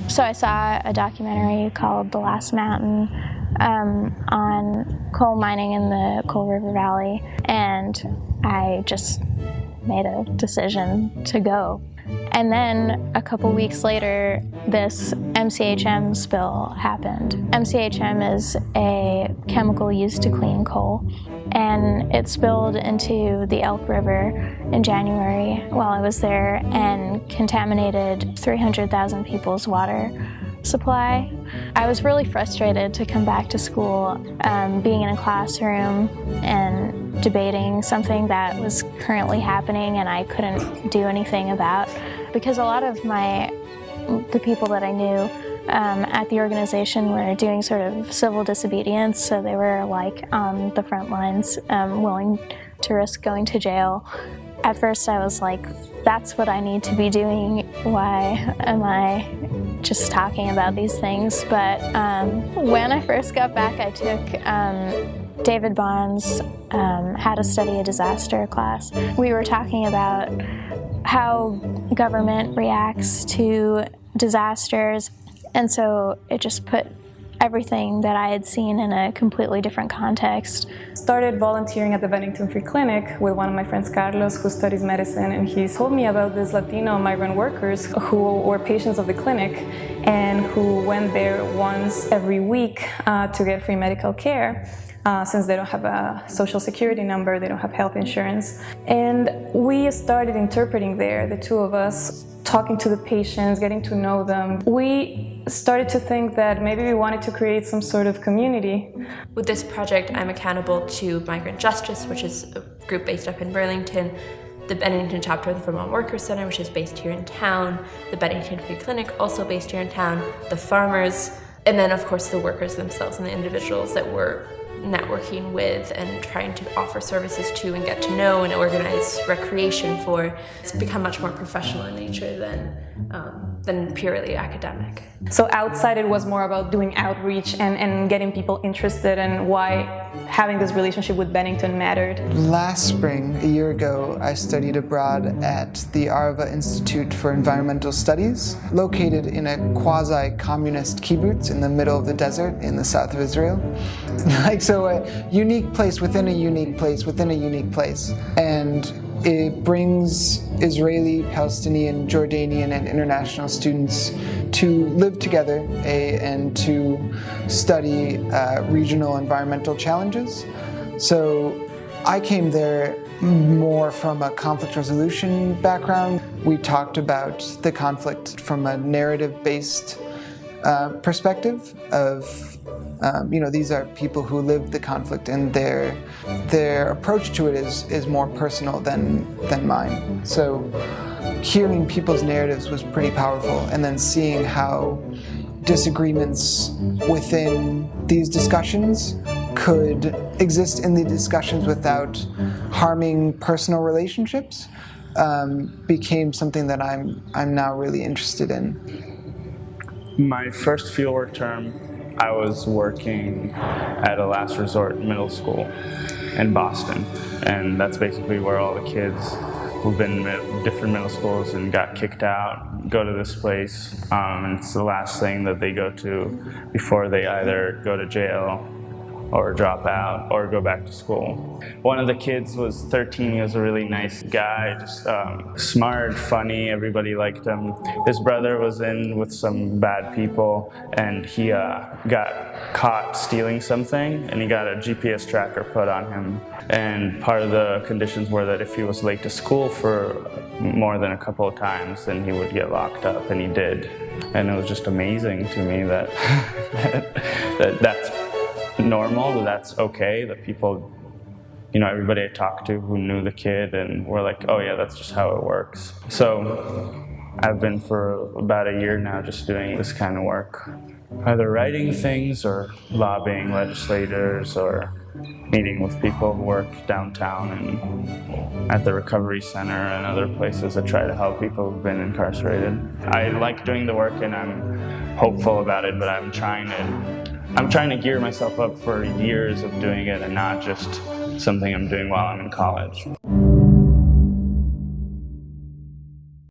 So I saw a documentary called The Last Mountain on coal mining in the Coal River Valley, and I just made a decision to go. And then a couple weeks later, this MCHM spill happened. MCHM is a chemical used to clean coal, and it spilled into the Elk River in January while I was there and contaminated 300,000 people's water supply. I was really frustrated to come back to school, being in a classroom and debating something that was currently happening and I couldn't do anything about, because a lot of the people that I knew at the organization were doing sort of civil disobedience, so they were like on the front lines, willing to risk going to jail. At first I was like, that's what I need to be doing. Why am I just talking about these things? But when I first got back, I took David Bond's How to Study a Disaster class. We were talking about how government reacts to disasters, and so it just put everything that I had seen in a completely different context. Started volunteering at the Bennington Free Clinic with one of my friends, Carlos, who studies medicine, and he told me about these Latino migrant workers who were patients of the clinic and who went there once every week to get free medical care. Since they don't have a social security number, they don't have health insurance. And we started interpreting there, the two of us, talking to the patients, getting to know them. We started to think that maybe we wanted to create some sort of community. With this project, I'm accountable to Migrant Justice, which is a group based up in Burlington, the Bennington chapter of the Vermont Workers Center, which is based here in town, the Bennington Free Clinic, also based here in town, the farmers, and then of course the workers themselves and the individuals that we're networking with and trying to offer services to and get to know and organize recreation for. It's become much more professional in nature than purely academic. So outside it was more about doing outreach and getting people interested in why having this relationship with Bennington mattered. Last spring, a year ago, I studied abroad at the Arava Institute for Environmental Studies, located in a quasi-communist kibbutz in the middle of the desert in the south of Israel. So a unique place within a unique place within a unique place. And it brings Israeli, Palestinian, Jordanian, and international students to live together and to study regional environmental challenges. So I came there more from a conflict resolution background. We talked about the conflict from a narrative-based perspective of these are people who lived the conflict, and their approach to it is more personal than mine. So hearing people's narratives was pretty powerful, and then seeing how disagreements within these discussions could exist in the discussions without harming personal relationships became something that I'm now really interested in. My first fieldwork term, I was working at a last resort middle school in Boston, and that's basically where all the kids who've been in different middle schools and got kicked out go to this place, and it's the last thing that they go to before they either go to jail or drop out or go back to school. One of the kids was 13. He was a really nice guy, just smart, funny, everybody liked him. His brother was in with some bad people, and he got caught stealing something, and he got a GPS tracker put on him. And part of the conditions were that if he was late to school for more than a couple of times, then he would get locked up, and he did. And it was just amazing to me that that's normal, that's okay, that people, everybody I talked to who knew the kid and were like, oh yeah, that's just how it works. So I've been for about a year now just doing this kind of work, either writing things or lobbying legislators or meeting with people who work downtown and at the recovery center and other places that try to help people who've been incarcerated. I like doing the work and I'm hopeful about it, but I'm trying to gear myself up for years of doing it and not just something I'm doing while I'm in college.